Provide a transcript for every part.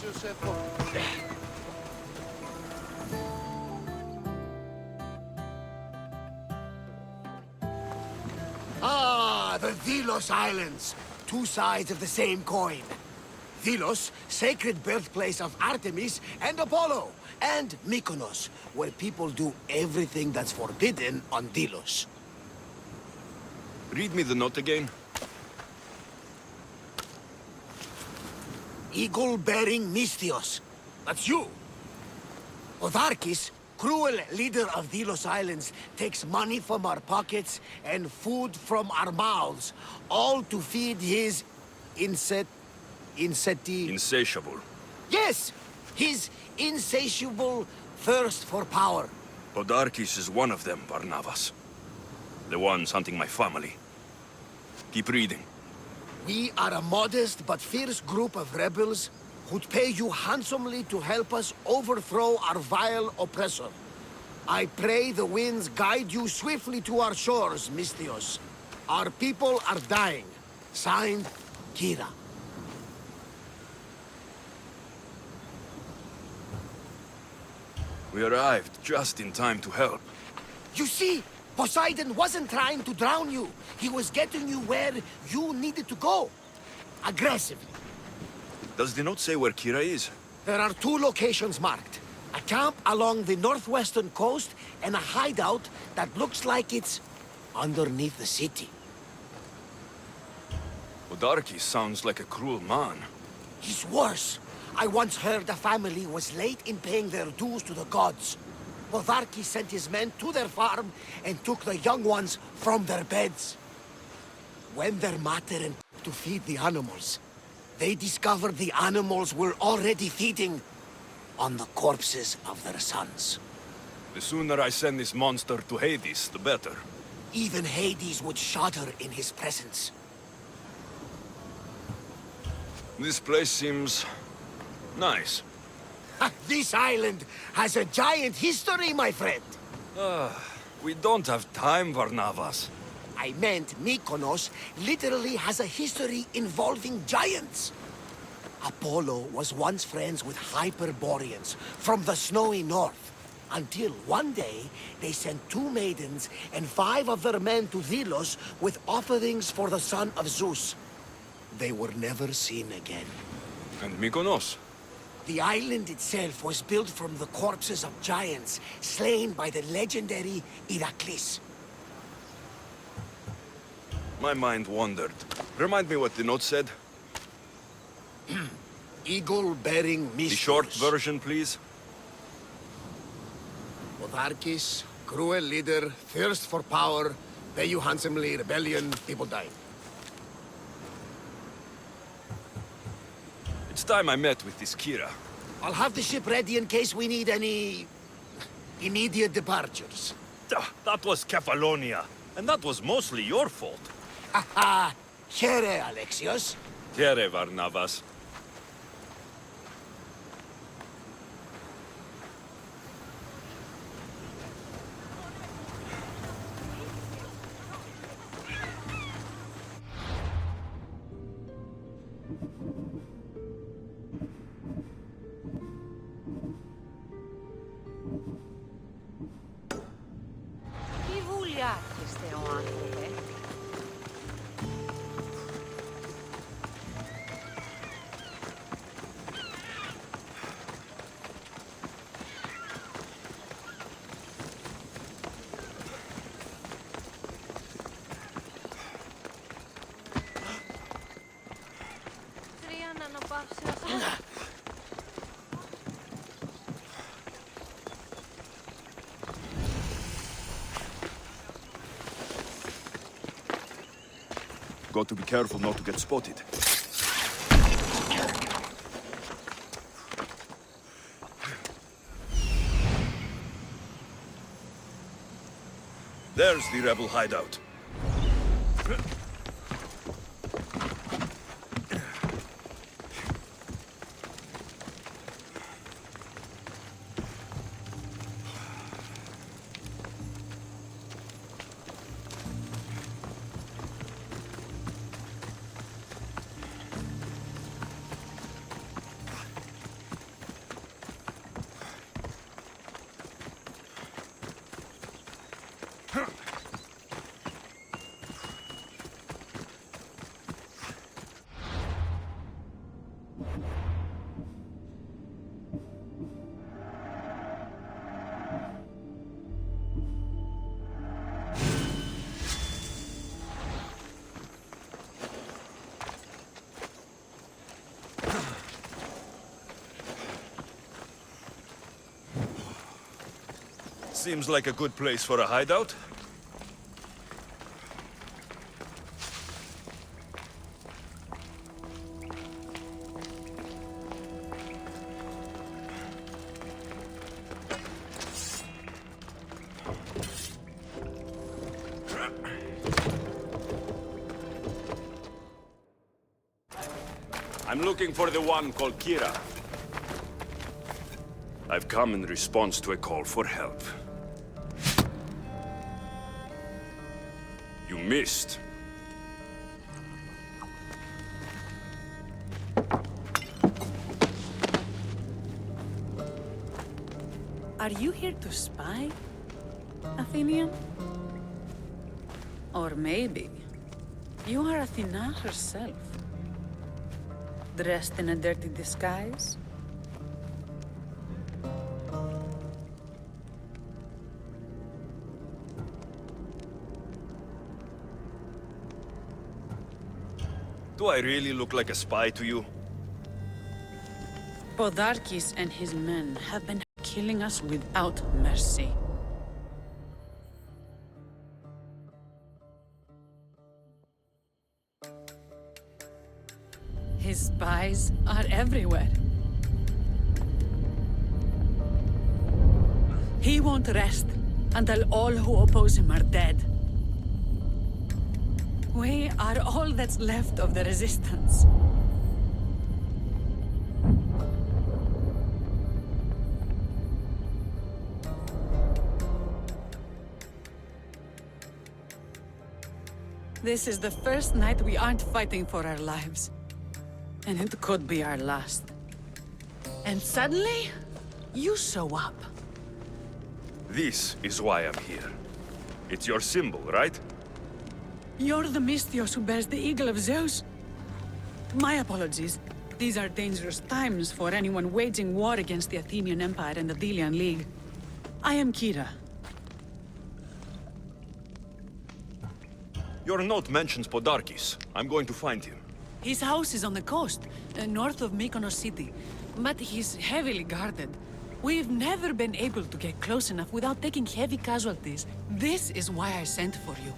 yourself up. Ah, the Delos Islands. Two sides of the same coin. Delos, sacred birthplace of Artemis and Apollo. And Mykonos, where people do everything that's forbidden on Delos. Read me the note again. Eagle-bearing Mystios. That's you. Otharkis, cruel leader of Delos Islands, takes money from our pockets and food from our mouths, all to feed his Insatiable. Yes! His insatiable thirst for power. Podarkis is one of them, Barnabas. The ones hunting my family. Keep reading. We are a modest but fierce group of rebels who'd pay you handsomely to help us overthrow our vile oppressor. I pray the winds guide you swiftly to our shores, Mystios. Our people are dying. Signed, Kira. We arrived just in time to help. You see, Poseidon wasn't trying to drown you. He was getting you where you needed to go. Aggressively. Does the note say where Kira is? There are two locations marked. A camp along the northwestern coast and a hideout that looks like it's underneath the city. Podarkis sounds like a cruel man. He's worse. I once heard a family was late in paying their dues to the gods. Podarkis sent his men to their farm and took the young ones from their beds. When their mater to feed the animals, they discovered the animals were already feeding on the corpses of their sons. The sooner I send this monster to Hades, the better. Even Hades would shudder in his presence. This place seems nice. This island has a giant history, my friend. We don't have time, Barnabas. I meant Mykonos literally has a history involving giants. Apollo was once friends with Hyperboreans from the snowy north. Until one day, they sent 2 maidens and 5 of their men to Delos with offerings for the son of Zeus. They were never seen again. And Mykonos? The island itself was built from the corpses of giants slain by the legendary Iraklis. My mind wandered. Remind me what the note said. Eagle-bearing Mystios. The short version, please. Otharkis, cruel leader, thirst for power, pay you handsomely, rebellion, people dying. It's time I met with this Kira. I'll have the ship ready in case we need any immediate departures. That was Kefalonia, and that was mostly your fault. Haha, here, Alexios. Here, Barnabas. Τι βουλιάρχεστε ο άνθρωπε. Τρία νανοπαύσεως. Got to be careful not to get spotted. There's the rebel hideout. Seems like a good place for a hideout. I'm looking for the one called Kira. I've come in response to a call for help. You missed. Are you here to spy, Athenian? Or maybe you are Athena herself, dressed in a dirty disguise? Do I really look like a spy to you? Podarkis and his men have been killing us without mercy. His spies are everywhere. He won't rest until all who oppose him are dead. We are all that's left of the resistance. This is the first night we aren't fighting for our lives. And it could be our last. And suddenly, you show up. This is why I'm here. It's your symbol, right? You're the Mystios who bears the eagle of Zeus? My apologies. These are dangerous times for anyone waging war against the Athenian Empire and the Delian League. I am Kira. Your note mentions Podarkis. I'm going to find him. His house is on the coast, north of Mykonos city. But he's heavily guarded. We've never been able to get close enough without taking heavy casualties. This is why I sent for you.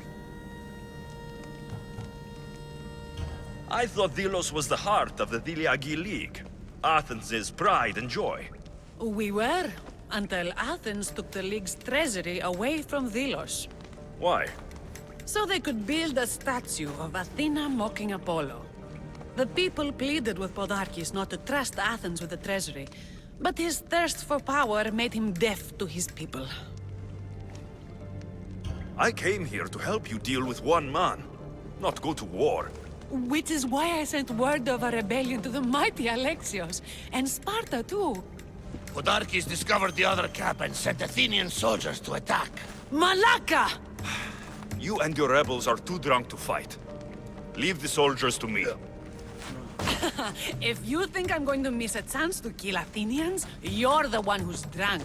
I thought Delos was the heart of the Deliagi League. Athens' pride and joy. We were, until Athens took the League's treasury away from Delos. Why? So they could build a statue of Athena mocking Apollo. The people pleaded with Podarkis not to trust Athens with the treasury, but his thirst for power made him deaf to his people. I came here to help you deal with one man, not go to war. Which is why I sent word of a rebellion to the mighty Alexios, and Sparta too. Podarkis discovered the other camp and sent Athenian soldiers to attack. Malaka! You and your rebels are too drunk to fight. Leave the soldiers to me. If you think I'm going to miss a chance to kill Athenians, you're the one who's drunk.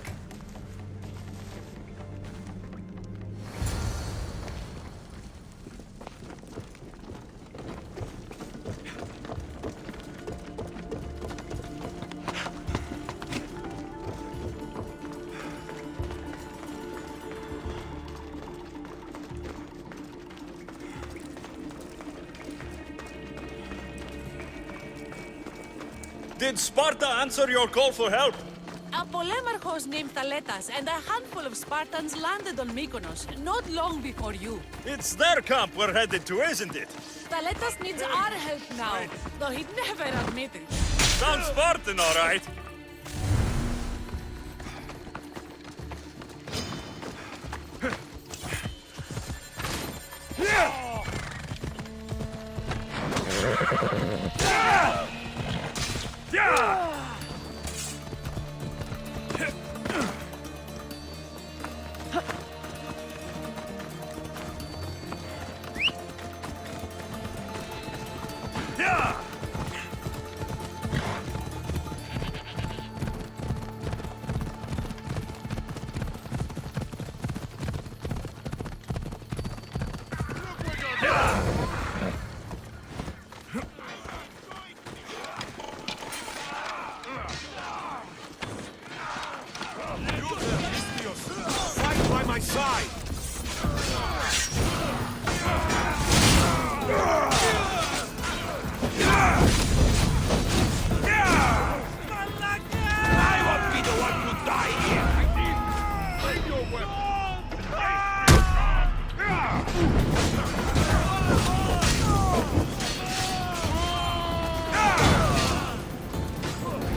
Did Sparta answer your call for help? A polemarchos named Thaletas and a handful of Spartans landed on Mykonos, not long before you. It's their camp we're headed to, isn't it? Thaletas needs our help now, though he'd never admit it. Sounds Spartan, all right. my side! I won't be the one to die here! Bring your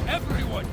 Everyone!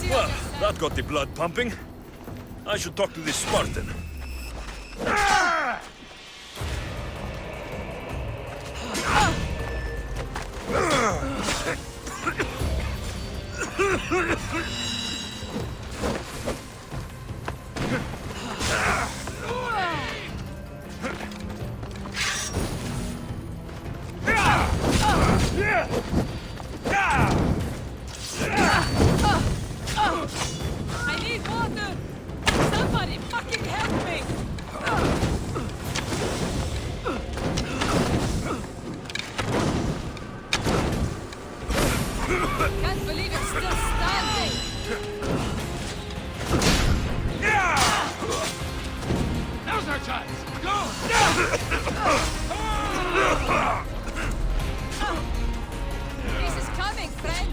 Well, that got the blood pumping. I should talk to this Spartan. I need water! Somebody fucking help me! Can't believe it's still standing! Now's our chance! Go! This is coming, friend!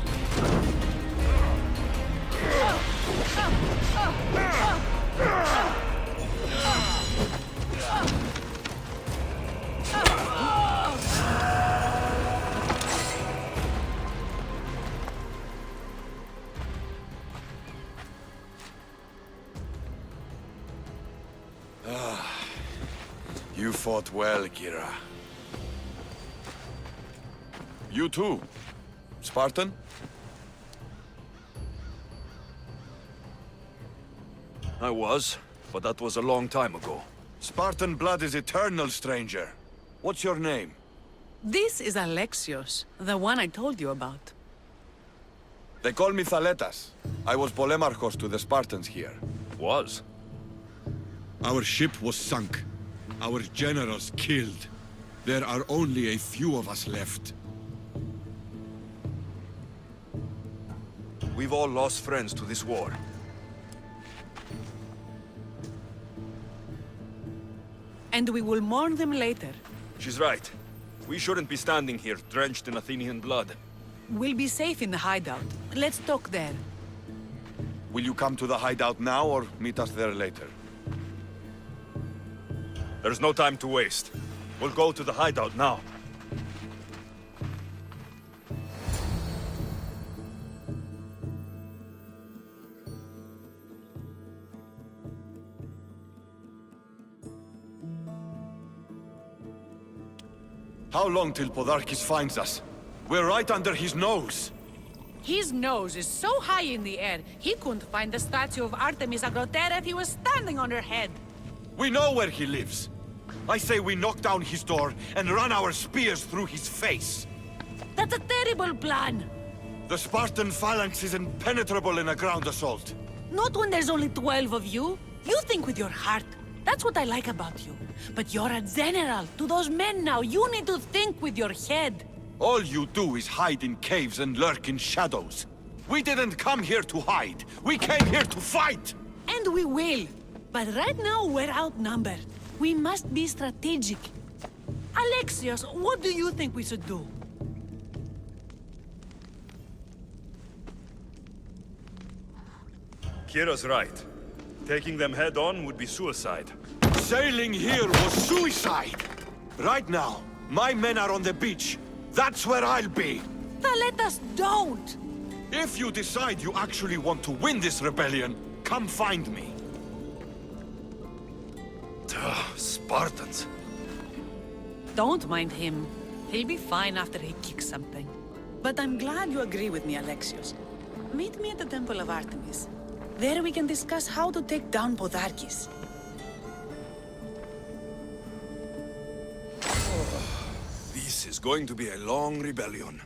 You fought well, Kira. You too, Spartan? I was, but that was a long time ago. Spartan blood is eternal, stranger. What's your name? This is Alexios, the one I told you about. They call me Thaletas. I was Polemarchos to the Spartans here. Was? Our ship was sunk. Our generals killed. There are only a few of us left. We've all lost friends to this war. And we will mourn them later. She's right. We shouldn't be standing here, drenched in Athenian blood. We'll be safe in the hideout. Let's talk there. Will you come to the hideout now, or meet us there later? There's no time to waste. We'll go to the hideout now. How long till Podarkis finds us? We're right under his nose. His nose is so high in the air, he couldn't find the statue of Artemis Agrotera if he was standing on her head. We know where he lives. I say we knock down his door and run our spears through his face. That's a terrible plan. The Spartan phalanx is impenetrable in a ground assault. Not when there's only 12 of you. You think with your heart. That's what I like about you. But you're a general. To those men now, you need to think with your head. All you do is hide in caves and lurk in shadows. We didn't come here to hide. We came here to fight! And we will. But right now, we're outnumbered. We must be strategic. Alexios, what do you think we should do? Kira's right. Taking them head-on would be suicide. Sailing here was suicide! Right now, my men are on the beach. That's where I'll be. Let us don't! If you decide you actually want to win this rebellion, come find me. Spartans. Don't mind him. He'll be fine after he kicks something. But I'm glad you agree with me, Alexios. Meet me at the Temple of Artemis. There we can discuss how to take down Podarkis. This is going to be a long rebellion.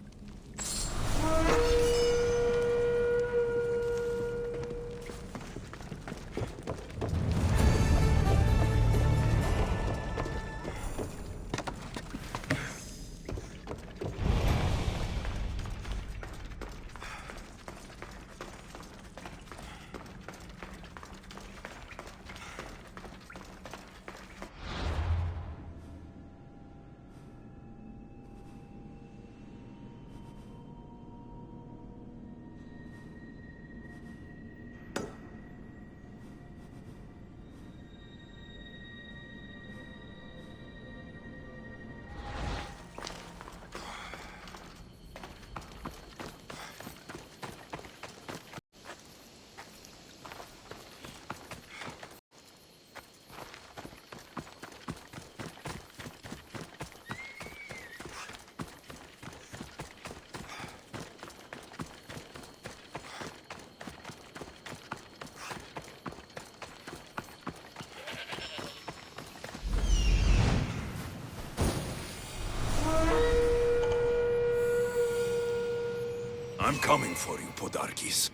I'm coming for you, Podarkis.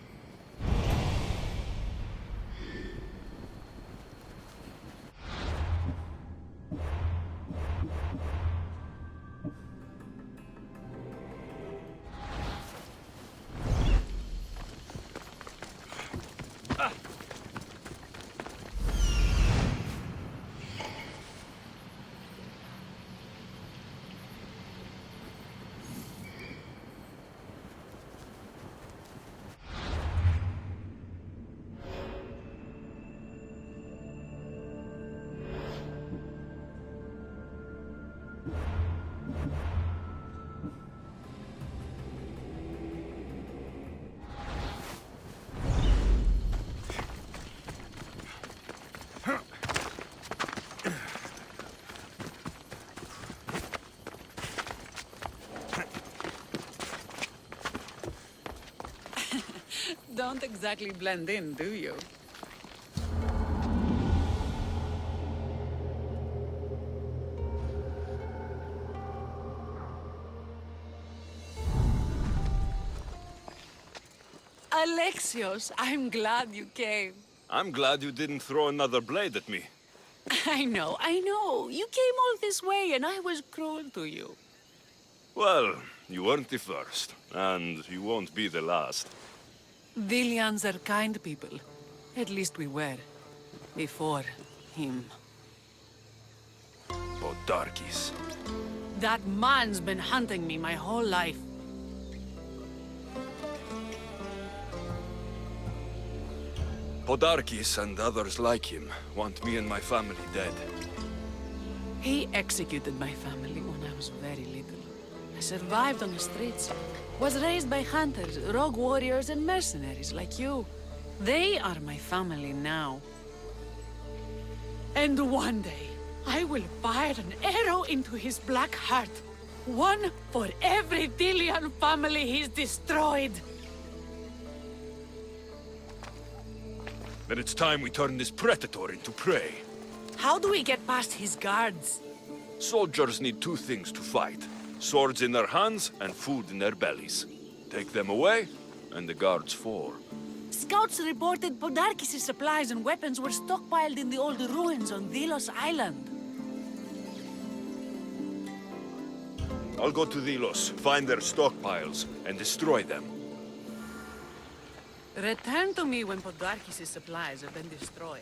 Don't exactly blend in, do you? Alexios, I'm glad you came. I'm glad you didn't throw another blade at me. I know. You came all this way and I was cruel to you. Well, you weren't the first, and you won't be the last. Vilians are kind people. At least we were. Before him. Podarkis. That man's been hunting me my whole life. Podarkis and others like him want me and my family dead. He executed my family when I was very little. I survived on the streets. Was raised by hunters, rogue warriors, and mercenaries like you. They are my family now. And one day, I will fire an arrow into his black heart. One for every Delian family he's destroyed. Then it's time we turn this predator into prey. How do we get past his guards? Soldiers need two things to fight. Swords in their hands and food in their bellies. Take them away, and the guards fall. Scouts reported Podarkis' supplies and weapons were stockpiled in the old ruins on Delos Island. I'll go to Delos, find their stockpiles, and destroy them. Return to me when Podarkis' supplies have been destroyed.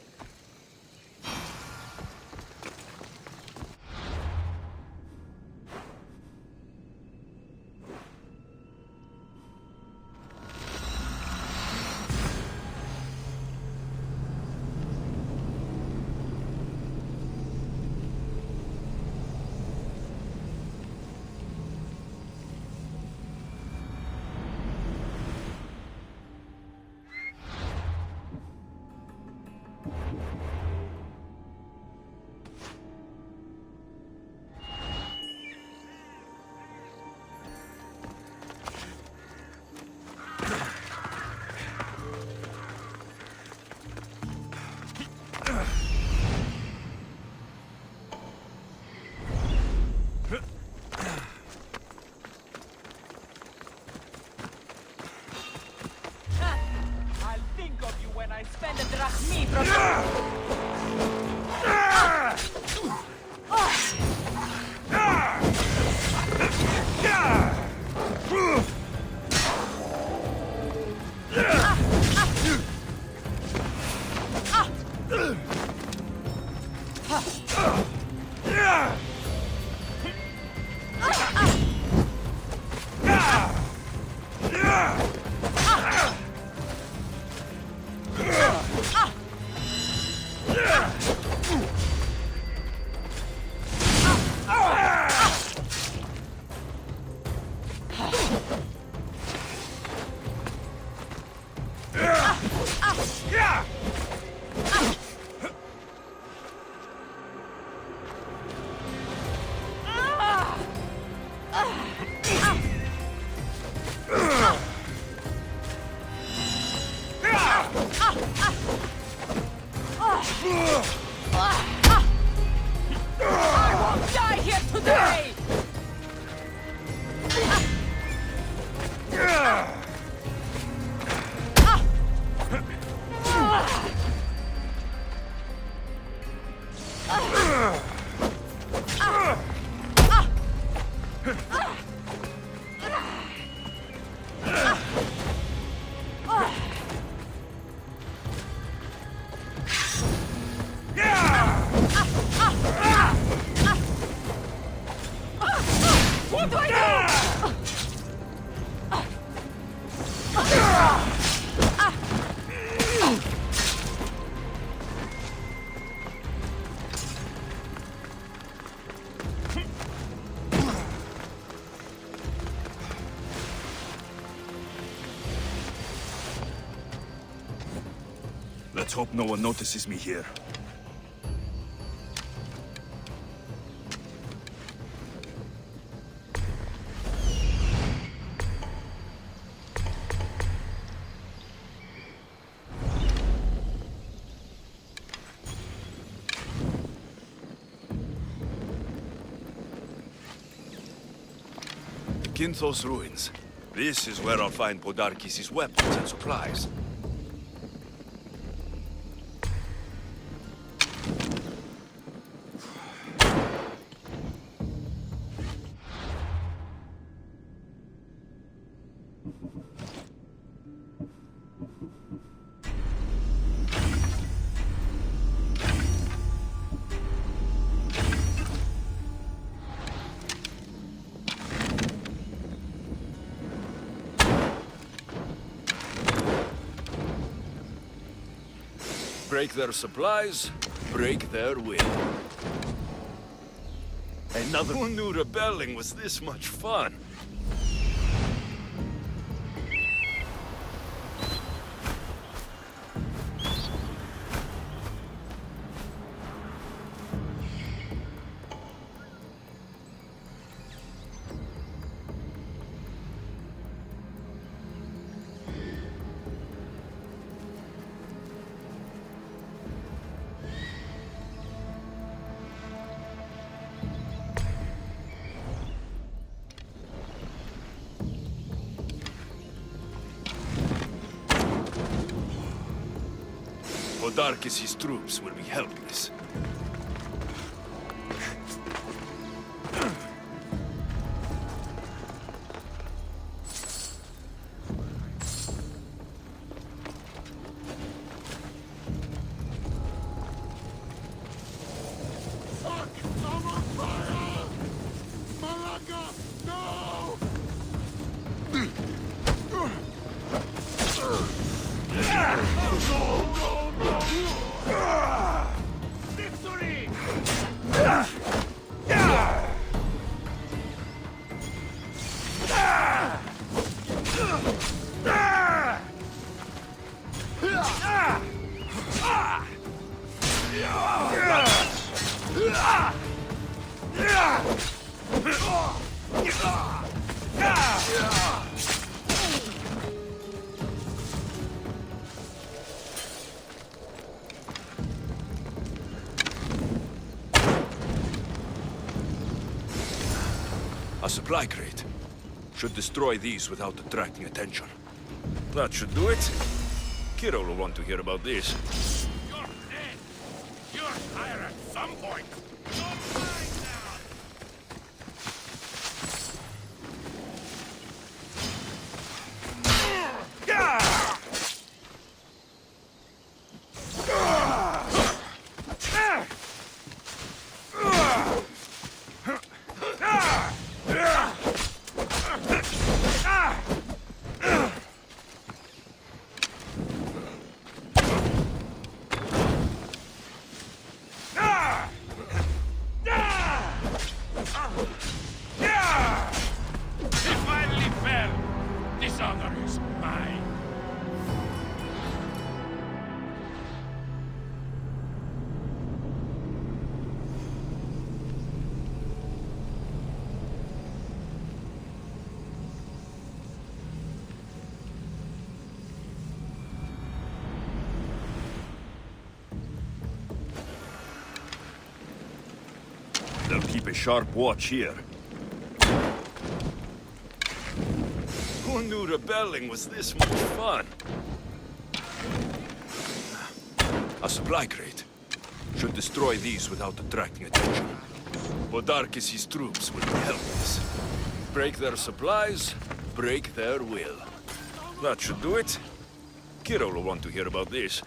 I'll think of you when I spend a drachmi from die here today! What do I do? Let's hope no one notices me here. Kinthos ruins. This is where I'll find Podarkis' weapons and supplies. Break their supplies, break their will. Another who knew rebelling was this much fun. Podarkis' troops will be helpless. Victory! A supply crate. Should destroy these without attracting attention. That should do it. Kiro will want to hear about this. You're dead! You're tired at some point! Don't mind now! He finally fell! This honor is mine! They'll keep a sharp watch here. Who knew rebelling was this much fun? A supply crate. Should destroy these without attracting attention. Podarkis' troops will be helpless. Break their supplies, break their will. That should do it. Kiro will want to hear about this.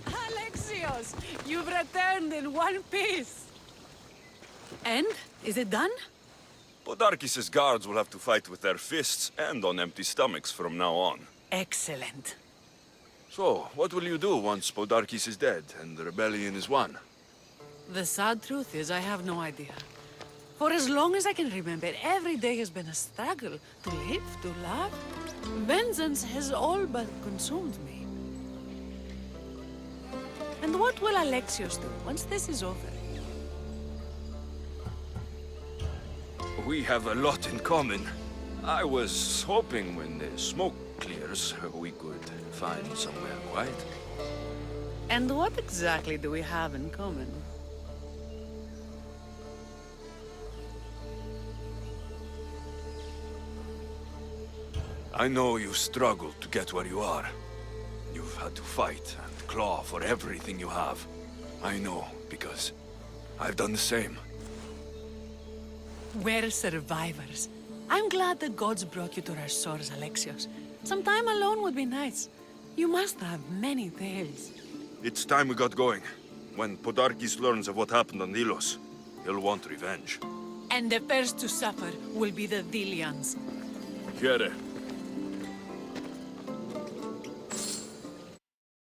Alexios, you've returned in one piece. And? Is it done? Podarkis' guards will have to fight with their fists and on empty stomachs from now on. Excellent. So, what will you do once Podarkis is dead and the rebellion is won? The sad truth is I have no idea. For as long as I can remember, every day has been a struggle to live, to love. Vengeance has all but consumed me. And what will Alexios do once this is over? We have a lot in common. I was hoping when the smoke clears, we could find somewhere quiet. And what exactly do we have in common? I know you struggled to get where you are. You've had to fight and claw for everything you have. I know, because I've done the same. We're survivors. I'm glad the gods brought you to our shores, Alexios. Some time alone would be nice. You must have many tales. It's time we got going. When Podarkis learns of what happened on Delos, he'll want revenge. And the first to suffer will be the Dilians. Here,